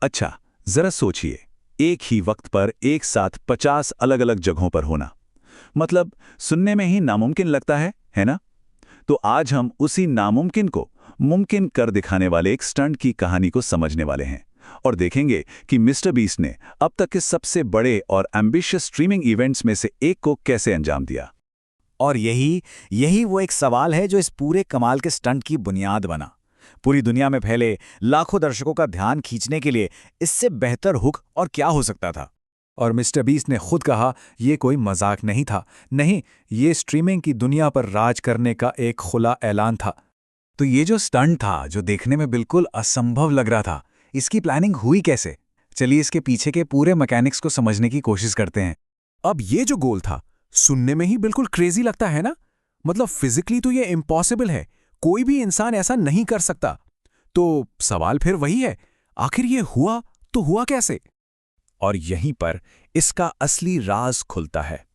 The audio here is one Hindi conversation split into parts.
अच्छा, जरा सोचिए, एक ही वक्त पर एक साथ 50 अलग-अलग जगहों पर होना। मतलब सुनने में ही नामुमकिन लगता है ना? तो आज हम उसी नामुमकिन को मुमकिन कर दिखाने वाले एक स्टंट की कहानी को समझने वाले हैं और देखेंगे कि मिस्टर बीस्ट ने अब तक के सबसे बड़े और एम्बिशियस स्ट्रीमिंग इवेंट्स में से एक को कैसे अंजाम दिया। और यही यही वो एक सवाल है जो इस पूरे कमाल के स्टंट की बुनियाद बना। पूरी दुनिया में फैले लाखों दर्शकों का ध्यान खींचने के लिए इससे बेहतर हुक और क्या हो सकता था। और मिस्टर बीस्ट ने खुद कहा, ये कोई मजाक नहीं था। नहीं, ये स्ट्रीमिंग की दुनिया पर राज करने का एक खुला ऐलान था। तो ये जो स्टंट था, जो देखने में बिल्कुल असंभव लग रहा था, इसकी प्लानिंग हुई कैसे? चलिए इसके पीछे के पूरे मैकेनिक्स को समझने की कोशिश करते हैं। अब ये जो गोल था, सुनने में ही बिल्कुल क्रेजी लगता है ना। मतलब फिजिकली तो ये इम्पॉसिबल है, कोई भी इंसान ऐसा नहीं कर सकता। तो सवाल फिर वही है, आखिर ये हुआ तो हुआ कैसे? और यहीं पर इसका असली राज खुलता है।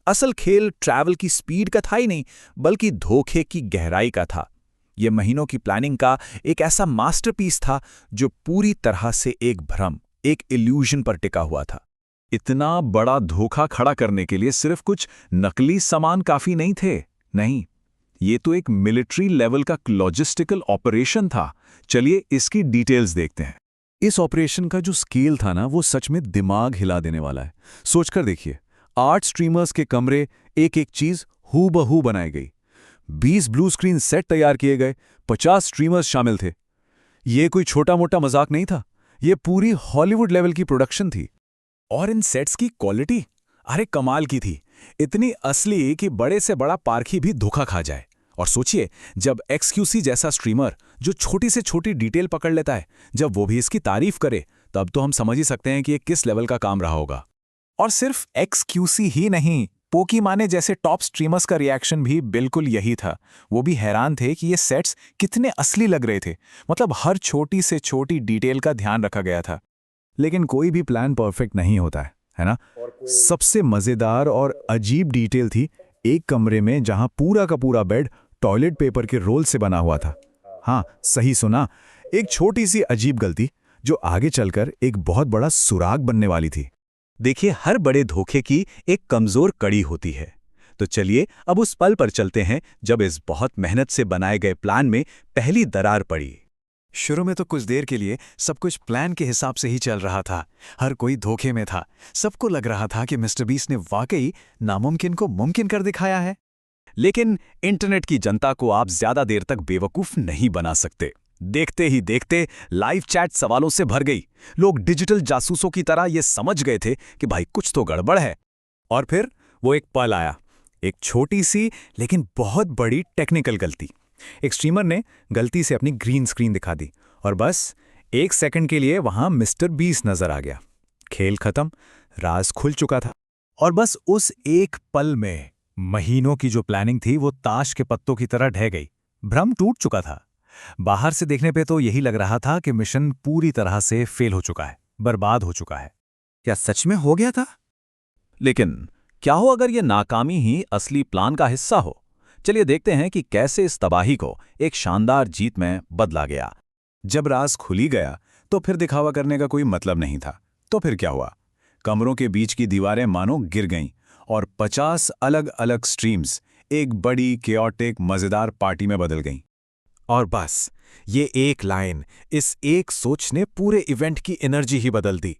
असल खेल ट्रैवल की स्पीड का था ही नहीं, बल्कि धोखे की गहराई का था। यह महीनों की प्लानिंग का एक ऐसा मास्टरपीस था जो पूरी तरह से एक भ्रम, एक इल्यूजन पर टिका हुआ था। इतना बड़ा धोखा खड़ा करने के लिए सिर्फ कुछ नकली सामान काफी नहीं थे। नहीं, ये तो एक मिलिट्री लेवल का लॉजिस्टिकल ऑपरेशन था। चलिए इसकी डिटेल्स देखते हैं। इस ऑपरेशन का जो स्केल था ना, वो सच में दिमाग हिला देने वाला है। सोचकर देखिए, 8 स्ट्रीमर्स के कमरे, एक एक चीज हूबहू बनाई गई। 20 ब्लू स्क्रीन सेट तैयार किए गए, 50 स्ट्रीमर्स शामिल थे। ये कोई छोटा मोटा मजाक नहीं था, ये पूरी हॉलीवुड लेवल की प्रोडक्शन थी। और इन सेट्स की क्वालिटी, अरे कमाल की थी। इतनी असली कि बड़े से बड़ा पारखी भी धोखा खा जाए। और सोचिए, जब XQC जैसा स्ट्रीमर जो छोटी से छोटी डिटेल पकड़ लेता है, जब वो भी इसकी तारीफ करे, तब तो हम समझ ही सकते हैं कि ये किस लेवल का काम रहा होगा। और सिर्फ XQC ही नहीं, पोकीमाने जैसे टॉप स्ट्रीमर्स का रिएक्शन भी बिल्कुल यही था। वो भी हैरान थे कि ये सेट्स कितने असली लग रहे थे। मतलब हर छोटी से छोटी डिटेल का ध्यान रखा गया था। लेकिन कोई भी प्लान परफेक्ट नहीं होता है ना? सबसे मजेदार और अजीब डिटेल थी एक कमरे में जहां पूरा का पूरा बेड टॉयलेट पेपर के रोल से बना हुआ था। हाँ, सही सुना, एक छोटी सी अजीब गलती जो आगे चलकर एक बहुत बड़ा सुराग बनने वाली थी। देखिए, हर बड़े धोखे की एक कमजोर कड़ी होती है। तो चलिए अब उस पल पर चलते हैं जब इस बहुत मेहनत से बनाए गए प्लान में पहली दरार पड़ी। शुरू में तो कुछ देर के लिए सब कुछ प्लान के हिसाब से ही चल रहा था। हर कोई धोखे में था। सबको लग रहा था कि मिस्टर बीस्ट ने वाकई नामुमकिन को मुमकिन कर दिखाया है। लेकिन इंटरनेट की जनता को आप ज्यादा देर तक बेवकूफ नहीं बना सकते। देखते ही देखते लाइव चैट सवालों से भर गई। लोग डिजिटल जासूसों की तरह ये समझ गए थे कि भाई कुछ तो गड़बड़ है। और फिर वो एक पल आया, एक छोटी सी लेकिन बहुत बड़ी टेक्निकल गलती। एक स्ट्रीमर ने गलती से अपनी ग्रीन स्क्रीन दिखा दी और बस 1 सेकंड के लिए वहां मिस्टर बीस्ट नजर आ गया। खेल खत्म, राज खुल चुका था। और बस उस एक पल में महीनों की जो प्लानिंग थी वो ताश के पत्तों की तरह ढह गई। भ्रम टूट चुका था। बाहर से देखने पे तो यही लग रहा था कि मिशन पूरी तरह से फेल हो चुका है, बर्बाद हो चुका है। क्या सच में हो गया था? लेकिन क्या हो अगर ये नाकामी ही असली प्लान का हिस्सा हो? चलिए देखते हैं कि कैसे इस तबाही को एक शानदार जीत में बदला गया। जब राज खुली गया तो फिर दिखावा करने का कोई मतलब नहीं था। तो फिर क्या हुआ? कमरों के बीच की दीवारें मानो गिर गईं और 50 अलग अलग स्ट्रीम्स एक बड़ी केओटिक मजेदार पार्टी में बदल गईं। और बस ये एक लाइन, इस एक सोच ने पूरे इवेंट की एनर्जी ही बदल दी।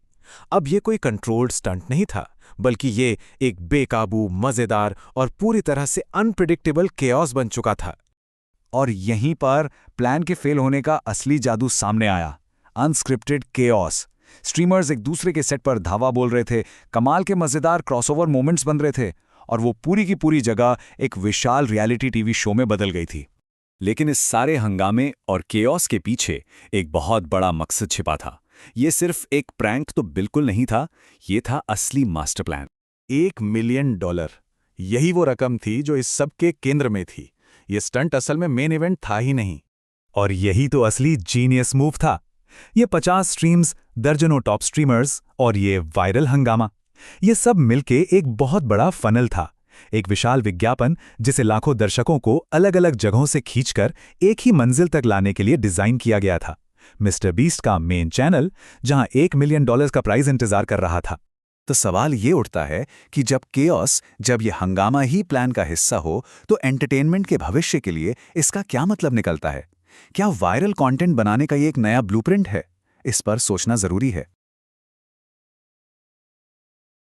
अब ये कोई कंट्रोल्ड स्टंट नहीं था, बल्कि ये एक बेकाबू, मजेदार और पूरी तरह से अनप्रिडिक्टेबल केओस बन चुका था। और यहीं पर प्लान के फेल होने का असली जादू सामने आया। Unscripted chaos. स्ट्रीमर्स एक दूसरे के सेट पर धावा बोल रहे थे, कमाल के मजेदार क्रॉसओवर मोमेंट्स बन रहे थे और वो पूरी की पूरी जगह एक विशाल रियलिटी टीवी शो में बदल गई थी। लेकिन इस सारे हंगामे और केओस के पीछे एक बहुत बड़ा मकसद छिपा था। ये सिर्फ एक प्रैंक तो बिल्कुल नहीं था, ये था असली मास्टर प्लान। $1 मिलियन, यही वो रकम थी जो इस सब के केंद्र में थी। ये स्टंट असल में मेन इवेंट था ही नहीं। और यही तो असली जीनियस मूव था। ये 50 स्ट्रीम्स, दर्जनों टॉप स्ट्रीमर्स और ये वायरल हंगामा, ये सब मिलके एक बहुत बड़ा फनल था। एक विशाल विज्ञापन जिसे लाखों दर्शकों को अलग अलग जगहों से खींचकर एक ही मंजिल तक लाने के लिए डिजाइन किया गया था। मिस्टर बीस्ट का मेन चैनल, जहां $1 मिलियन का प्राइज इंतजार कर रहा था। तो सवाल ये उठता है कि जब ये हंगामा ही प्लान का हिस्सा हो, तो एंटरटेनमेंट के भविष्य के लिए इसका क्या मतलब निकलता है? क्या वायरल कंटेंट बनाने का ये एक नया ब्लूप्रिंट है? इस पर सोचना जरूरी है।